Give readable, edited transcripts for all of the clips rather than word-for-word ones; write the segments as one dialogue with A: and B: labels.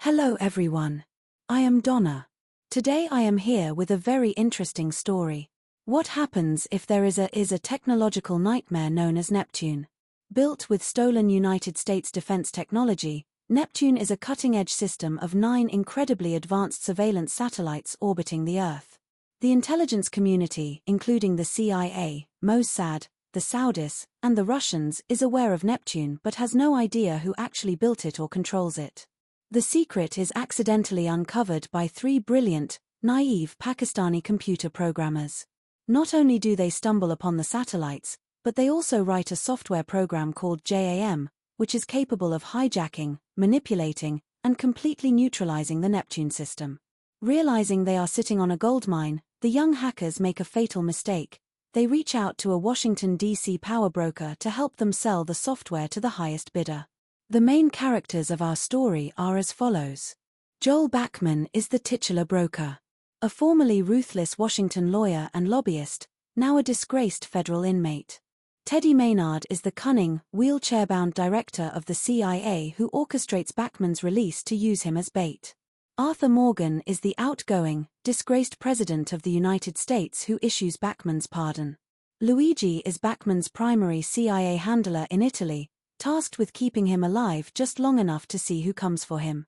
A: Hello everyone. I am Donna. Today I am here with a very interesting story. What happens if there is a technological nightmare known as Neptune? Built with stolen United States defense technology, Neptune is a cutting-edge system of 9 incredibly advanced surveillance satellites orbiting the Earth. The intelligence community, including the CIA, Mossad, the Saudis, and the Russians, is aware of Neptune but has no idea who actually built it or controls it. The secret is accidentally uncovered by 3 brilliant, naive Pakistani computer programmers. Not only do they stumble upon the satellites, but they also write a software program called JAM, which is capable of hijacking, manipulating, and completely neutralizing the Neptune system. Realizing they are sitting on a goldmine, the young hackers make a fatal mistake. They reach out to a Washington, D.C. power broker to help them sell the software to the highest bidder. The main characters of our story are as follows. Joel Backman is the titular broker. A formerly ruthless Washington lawyer and lobbyist, now a disgraced federal inmate. Teddy Maynard is the cunning, wheelchair-bound director of the CIA who orchestrates Backman's release to use him as bait. Arthur Morgan is the outgoing, disgraced president of the United States who issues Backman's pardon. Luigi is Backman's primary CIA handler in Italy, tasked with keeping him alive just long enough to see who comes for him.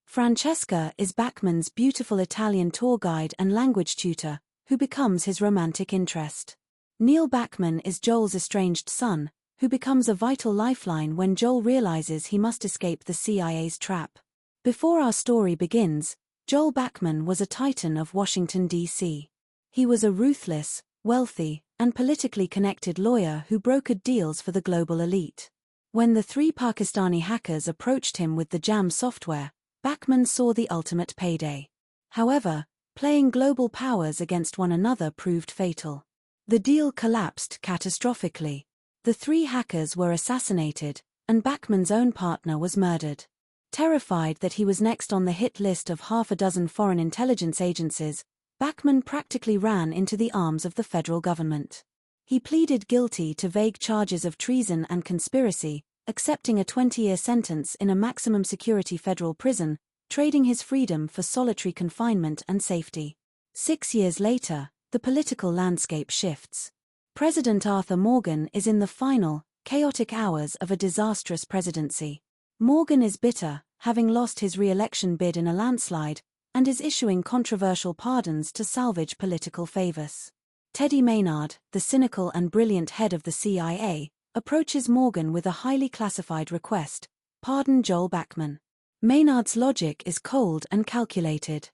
A: Francesca is Backman's beautiful Italian tour guide and language tutor, who becomes his romantic interest. Neil Backman is Joel's estranged son, who becomes a vital lifeline when Joel realizes he must escape the CIA's trap. Before our story begins, Joel Backman was a titan of Washington, D.C. He was a ruthless, wealthy, and politically connected lawyer who brokered deals for the global elite. When the 3 Pakistani hackers approached him with the JAM software, Backman saw the ultimate payday. However, playing global powers against one another proved fatal. The deal collapsed catastrophically. The 3 hackers were assassinated, and Backman's own partner was murdered. Terrified that he was next on the hit list of half a dozen foreign intelligence agencies, Backman practically ran into the arms of the federal government. He pleaded guilty to vague charges of treason and conspiracy, accepting a 20-year sentence in a maximum security federal prison, trading his freedom for solitary confinement and safety. 6 years later, the political landscape shifts. President Arthur Morgan is in the final, chaotic hours of a disastrous presidency. Morgan is bitter, having lost his re-election bid in a landslide, and is issuing controversial pardons to salvage political favors. Teddy Maynard, the cynical and brilliant head of the CIA, approaches Morgan with a highly classified request: pardon Joel Backman. Maynard's logic is cold and calculated.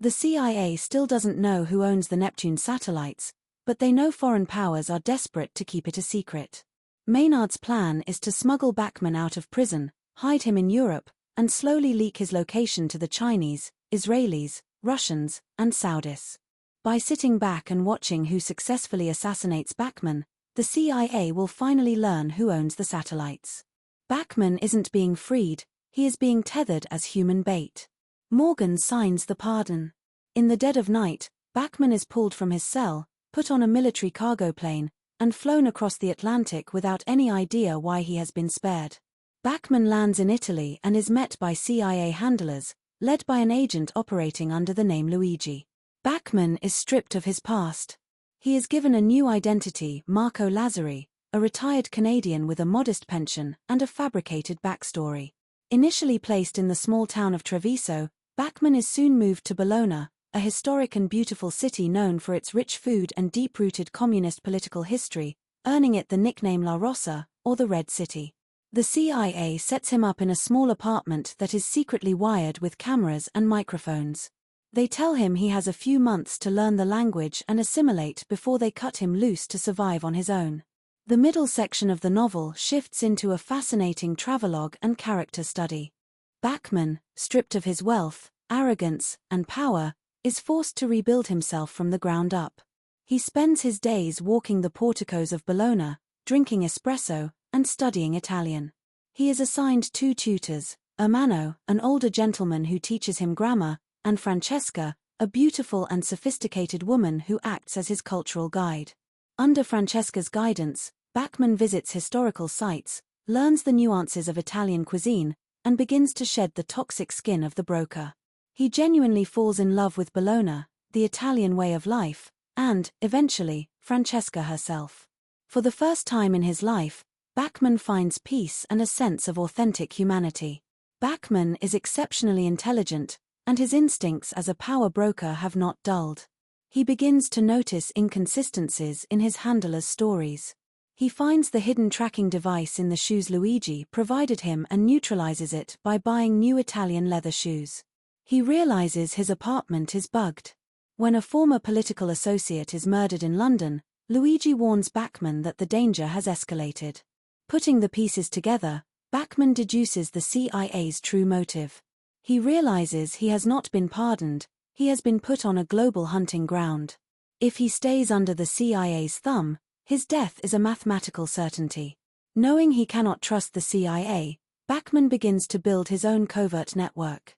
A: The CIA still doesn't know who owns the Neptune satellites, but they know foreign powers are desperate to keep it a secret. Maynard's plan is to smuggle Backman out of prison, hide him in Europe, and slowly leak his location to the Chinese, Israelis, Russians, and Saudis. By sitting back and watching who successfully assassinates Backman, the CIA will finally learn who owns the satellites. Backman isn't being freed, he is being tethered as human bait. Morgan signs the pardon. In the dead of night, Backman is pulled from his cell, put on a military cargo plane, and flown across the Atlantic without any idea why he has been spared. Backman lands in Italy and is met by CIA handlers, led by an agent operating under the name Luigi. Backman is stripped of his past. He is given a new identity, Marco Lazzari, a retired Canadian with a modest pension and a fabricated backstory. Initially placed in the small town of Treviso, Backman is soon moved to Bologna, a historic and beautiful city known for its rich food and deep-rooted communist political history, earning it the nickname La Rossa, or the Red City. The CIA sets him up in a small apartment that is secretly wired with cameras and microphones. They tell him he has a few months to learn the language and assimilate before they cut him loose to survive on his own. The middle section of the novel shifts into a fascinating travelogue and character study. Backman, stripped of his wealth, arrogance, and power, is forced to rebuild himself from the ground up. He spends his days walking the porticos of Bologna, drinking espresso, and studying Italian. He is assigned 2 tutors, Ermanno, an older gentleman who teaches him grammar, and Francesca, a beautiful and sophisticated woman who acts as his cultural guide. Under Francesca's guidance, Backman visits historical sites, learns the nuances of Italian cuisine, and begins to shed the toxic skin of the broker. He genuinely falls in love with Bologna, the Italian way of life, and, eventually, Francesca herself. For the first time in his life, Bachmann finds peace and a sense of authentic humanity. Bachmann is exceptionally intelligent, and his instincts as a power broker have not dulled. He begins to notice inconsistencies in his handler's stories. He finds the hidden tracking device in the shoes Luigi provided him and neutralizes it by buying new Italian leather shoes. He realizes his apartment is bugged. When a former political associate is murdered in London, Luigi warns Bachmann that the danger has escalated. Putting the pieces together, Bachmann deduces the CIA's true motive. He realizes he has not been pardoned, he has been put on a global hunting ground. If he stays under the CIA's thumb, his death is a mathematical certainty. Knowing he cannot trust the CIA, Bachmann begins to build his own covert network.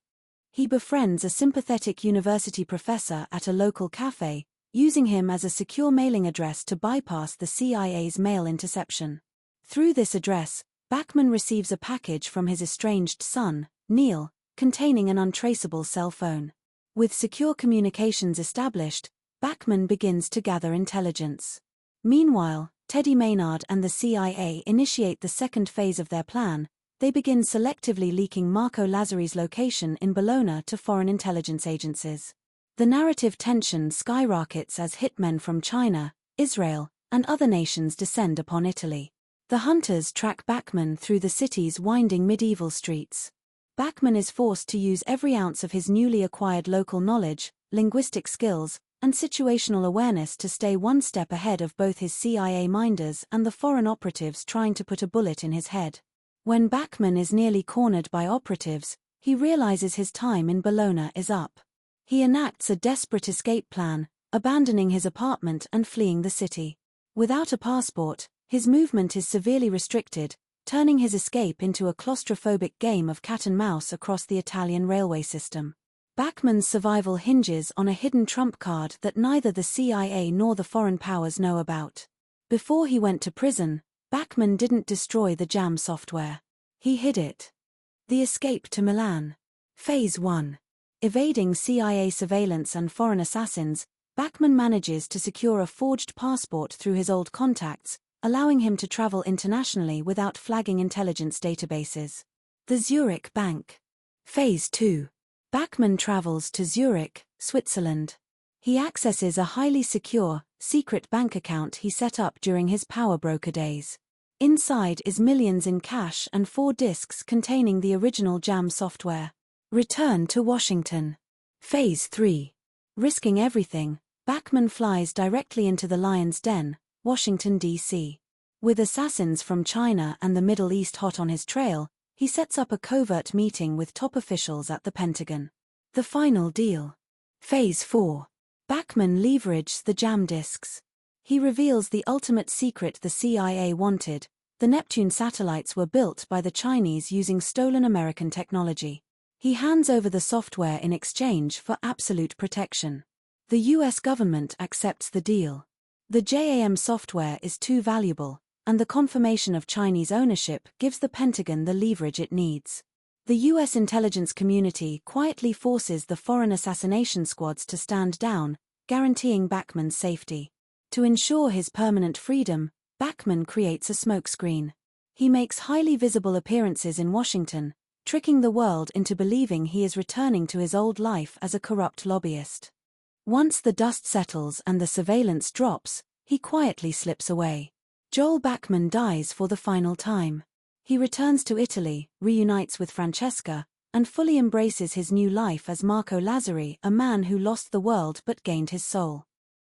A: He befriends a sympathetic university professor at a local cafe, using him as a secure mailing address to bypass the CIA's mail interception. Through this address, Bachmann receives a package from his estranged son, Neil, containing an untraceable cell phone. With secure communications established, Bachmann begins to gather intelligence. Meanwhile, Teddy Maynard and the CIA initiate the second phase of their plan. They begin selectively leaking Marco Lazzari's location in Bologna to foreign intelligence agencies. The narrative tension skyrockets as hitmen from China, Israel, and other nations descend upon Italy. The hunters track Bachmann through the city's winding medieval streets. Bachmann is forced to use every ounce of his newly acquired local knowledge, linguistic skills, and situational awareness to stay one step ahead of both his CIA minders and the foreign operatives trying to put a bullet in his head. When Bachmann is nearly cornered by operatives, he realizes his time in Bologna is up. He enacts a desperate escape plan, abandoning his apartment and fleeing the city. Without a passport, his movement is severely restricted, turning his escape into a claustrophobic game of cat and mouse across the Italian railway system. Bachmann's survival hinges on a hidden trump card that neither the CIA nor the foreign powers know about. Before he went to prison, Bachmann didn't destroy the jam software. He hid it. The escape to Milan. Phase 1. Evading CIA surveillance and foreign assassins, Bachmann manages to secure a forged passport through his old contacts, allowing him to travel internationally without flagging intelligence databases. The Zurich Bank. Phase 2. Bachmann travels to Zurich, Switzerland. He accesses a highly secure, secret bank account he set up during his power broker days. Inside is millions in cash and 4 disks containing the original jam software. Return to Washington. Phase 3. Risking everything, Bachmann flies directly into the Lion's Den, Washington, D.C. With assassins from China and the Middle East hot on his trail, he sets up a covert meeting with top officials at the Pentagon. The final deal. Phase 4. Bachmann leverages the jam disks. He reveals the ultimate secret the CIA wanted: the Neptune satellites were built by the Chinese using stolen American technology. He hands over the software in exchange for absolute protection. The US government accepts the deal. The JAM software is too valuable, and the confirmation of Chinese ownership gives the Pentagon the leverage it needs. The US intelligence community quietly forces the foreign assassination squads to stand down, guaranteeing Bachmann's safety. To ensure his permanent freedom, Bachmann creates a smokescreen. He makes highly visible appearances in Washington, tricking the world into believing he is returning to his old life as a corrupt lobbyist. Once the dust settles and the surveillance drops, he quietly slips away. Joel Bachmann dies for the final time. He returns to Italy, reunites with Francesca, and fully embraces his new life as Marco Lazzari, a man who lost the world but gained his soul.